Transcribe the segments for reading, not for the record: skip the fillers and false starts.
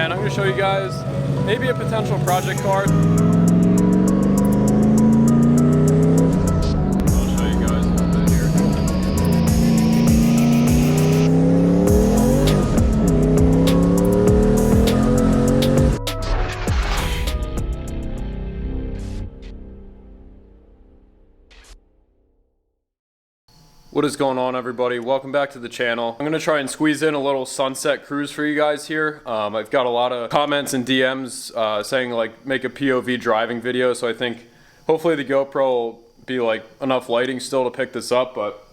and I'm going to show you guys maybe a potential project car. What is going on, everybody? Welcome back to the channel. I'm gonna try and squeeze in a little sunset cruise for you guys here. I've got a lot of comments and DMs saying like make a POV driving video, so I think hopefully the GoPro will be like enough lighting still to pick this up, but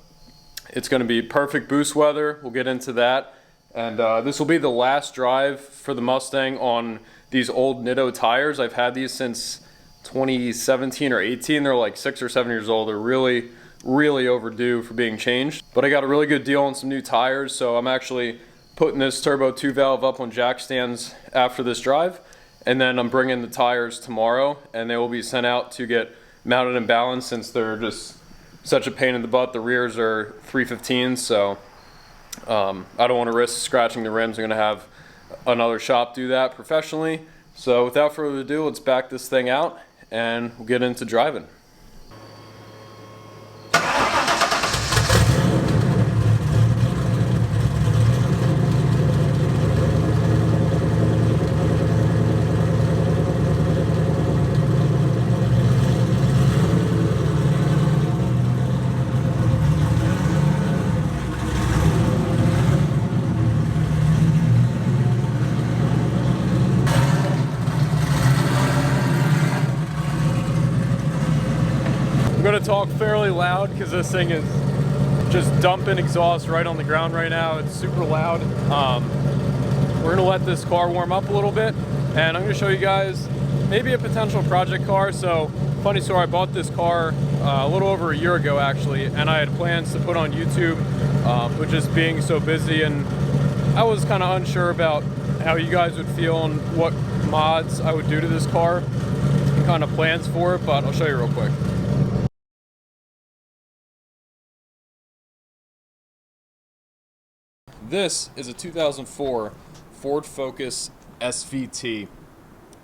it's gonna be perfect boost weather. We'll get into that. And this will be the last drive for the Mustang on these old Nitto tires. I've had these since 2017 or 18. They're like 6 or 7 years old. They're really overdue for being changed, but I got a really good deal on some new tires, so I'm actually putting this turbo 2 valve up on jack stands after this drive, and then I'm bringing the tires tomorrow and they will be sent out to get mounted and balanced since they're just such a pain in the butt. The rears are 315s, so I don't want to risk scratching the rims. I'm going to have another shop do that professionally. So without further ado, let's back this thing out and we'll get into driving. I'm gonna talk fairly loud because this thing is just dumping exhaust right on the ground right now. It's super loud. We're gonna let this car warm up a little bit, and I'm gonna show you guys maybe a potential project car. So, funny story, I bought this car a little over a year ago actually, and I had plans to put on YouTube, but just being so busy, and I was kind of unsure about how you guys would feel and what mods I would do to this car and kind of plans for it, but I'll show you real quick. This is a 2004 Ford Focus SVT.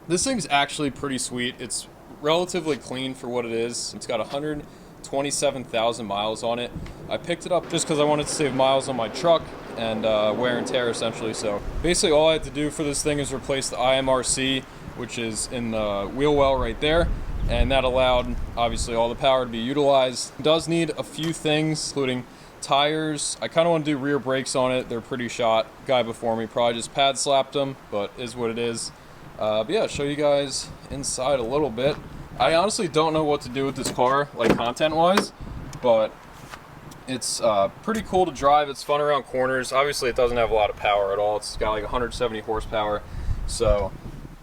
This thing's actually pretty sweet. It's relatively clean for what it is. It's got 127,000 miles on it. I picked it up just because I wanted to save miles on my truck and wear and tear essentially. So basically all I had to do for this thing is replace the IMRC, which is in the wheel well right there. And that allowed obviously all the power to be utilized. It does need a few things, including tires. I kind of want to do rear brakes on it. They're pretty shot. Guy before me probably just pad slapped them, but is what it is. But yeah, show you guys inside a little bit. I honestly don't know what to do with this car, like content wise, but it's pretty cool to drive. It's fun around corners. Obviously it doesn't have a lot of power at all. It's got like 170 horsepower. So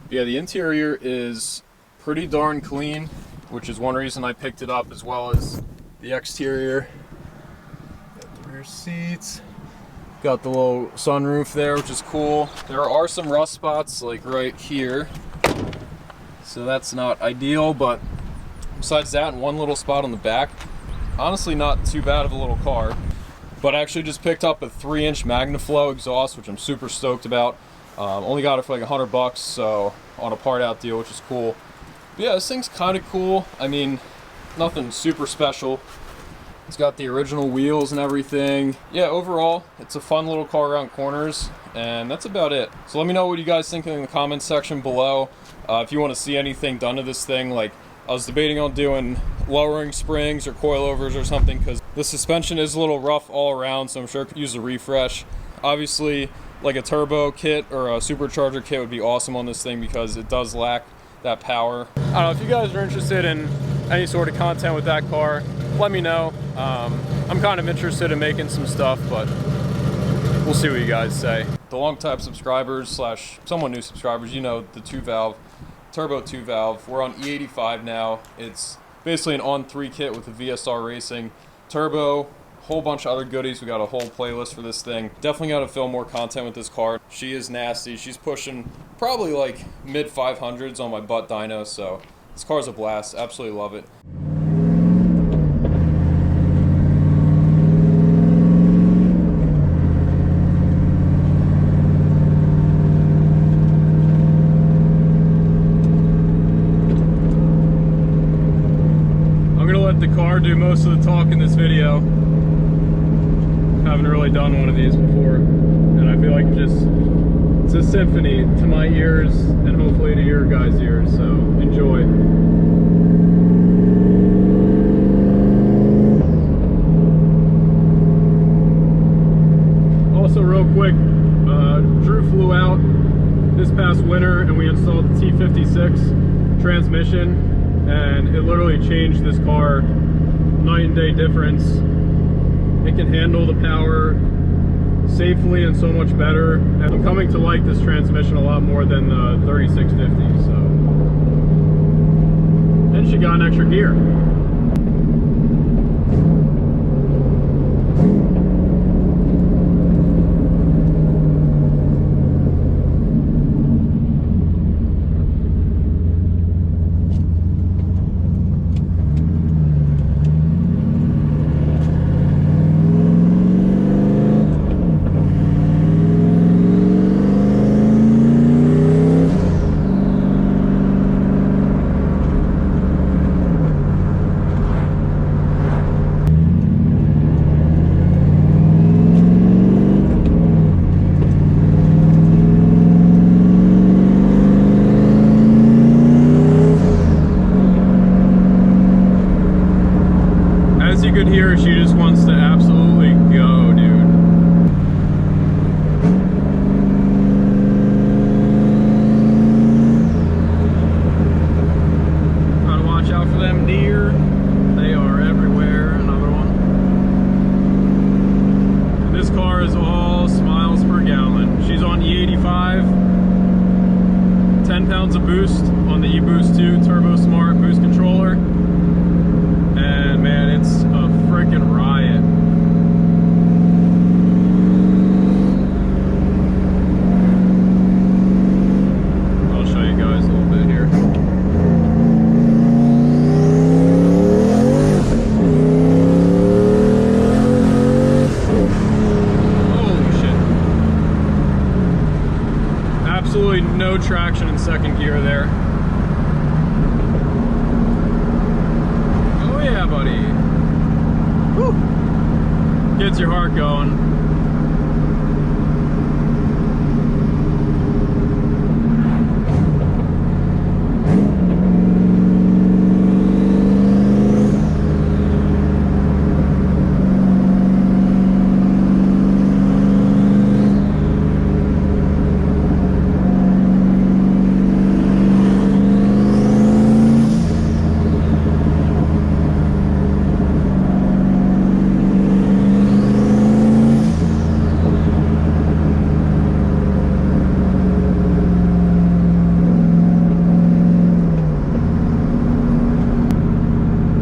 yeah, the interior is pretty darn clean, which is one reason I picked it up, as well as the exterior. Seats, got the little sunroof there, which is cool. There are some rust spots like right here, so that's not ideal, but besides that, and one little spot on the back, honestly not too bad of a little car. But I actually just picked up a 3-inch MagnaFlow exhaust, which I'm super stoked about. Only got it for like $100, so on a part out deal, which is cool. But yeah, this thing's kind of cool. I mean, nothing super special. It's got the original wheels and everything. Yeah, overall, it's a fun little car around corners, and that's about it. So let me know what you guys think in the comments section below. If you want to see anything done to this thing, like I was debating on doing lowering springs or coilovers or something, because the suspension is a little rough all around, so I'm sure I could use a refresh. Obviously, like a turbo kit or a supercharger kit would be awesome on this thing because it does lack that power. I don't know, if you guys are interested in any sort of content with that car, let me know. I'm kind of interested in making some stuff, but we'll see what you guys say. The long-time subscribers slash somewhat new subscribers, you know the 2-valve, turbo 2-valve. We're on E85 now. It's basically an on-3 kit with the VSR Racing turbo, whole bunch of other goodies. We got a whole playlist for this thing. Definitely got to film more content with this car. She is nasty. She's pushing probably like mid 500s on my butt dyno, so this car's a blast. Absolutely love it. do most of the talk in this video. Haven't really done one of these before, and I feel like it's a symphony to my ears and hopefully to your guys' ears, so enjoy. Also real quick, Drew flew out this past winter and we installed the T56 transmission, and it literally changed this car. Night and day difference. It can handle the power safely and so much better, and I'm coming to like this transmission a lot more than the 3650. So, and she got an extra gear. As you could hear, she just wants to absolutely go, dude. Gotta watch out for them deer. They are everywhere. Another one. And this car is all smiles per gallon. She's on E85. 10 pounds of boost on the eBoost 2 Turbo Smart boost controller. And man, it's a freaking riot. I'll show you guys a little bit here. Holy shit. Absolutely no traction in second gear there. Yeah, buddy. Woo. Gets your heart going.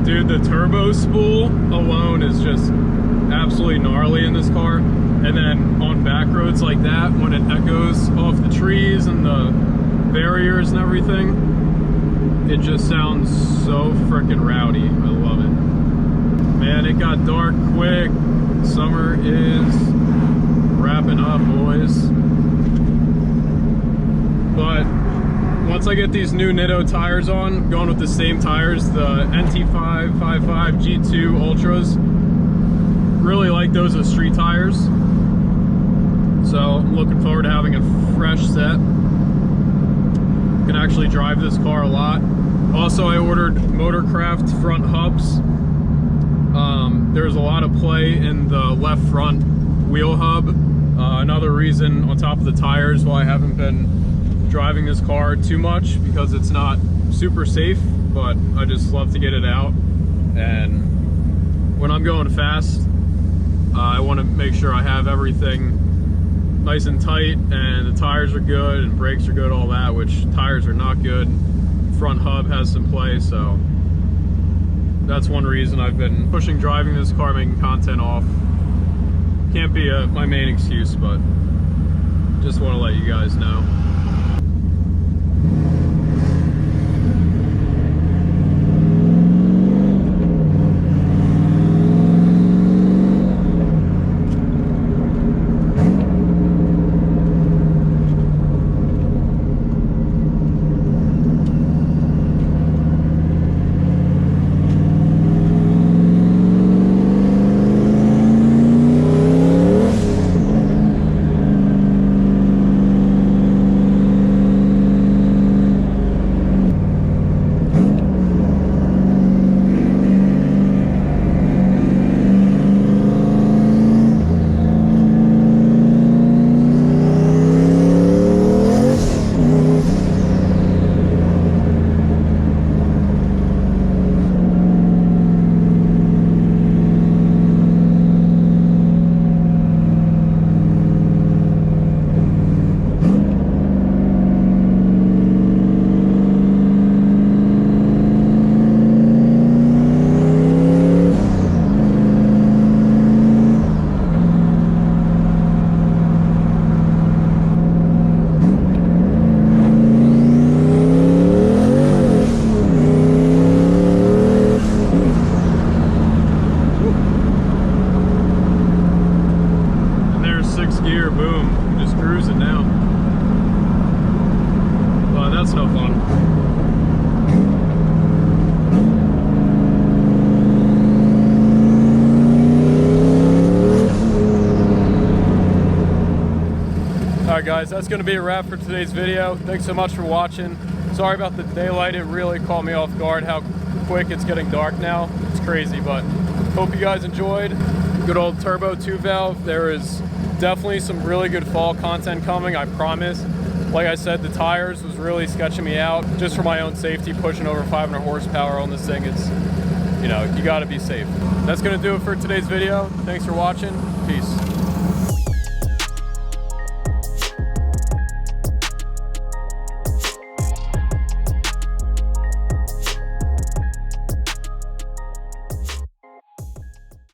Dude, the turbo spool alone is just absolutely gnarly in this car. And then on back roads like that, when it echoes off the trees and the barriers and everything, it just sounds so freaking rowdy. I love it. Man, it got dark quick. Summer is wrapping up, boys. But once I get these new Nitto tires on, I'm going with the same tires, the NT555 G2 Ultras. Really like those as street tires. So I'm looking forward to having a fresh set. Can actually drive this car a lot. Also, I ordered Motorcraft front hubs. There's a lot of play in the left front wheel hub. Another reason on top of the tires why I haven't been driving this car too much, because it's not super safe, but I just love to get it out. And when I'm going fast, I want to make sure I have everything nice and tight, and the tires are good and brakes are good, all that, which tires are not good. Front hub has some play, so that's one reason I've been pushing driving this car, making content off. Can't be my main excuse, but just want to let you guys know. First gear, boom, just cruising now. Oh, that's no fun. Alright guys, that's going to be a wrap for today's video. Thanks so much for watching. Sorry about the daylight, it really caught me off guard how quick it's getting dark now. It's crazy, but hope you guys enjoyed. Good old turbo 2-valve. There is definitely some really good fall content coming, I promise. Like I said, the tires was really sketching me out. Just for my own safety, pushing over 500 horsepower on this thing, it's, you know, you gotta be safe. That's gonna do it for today's video. Thanks for watching. Peace.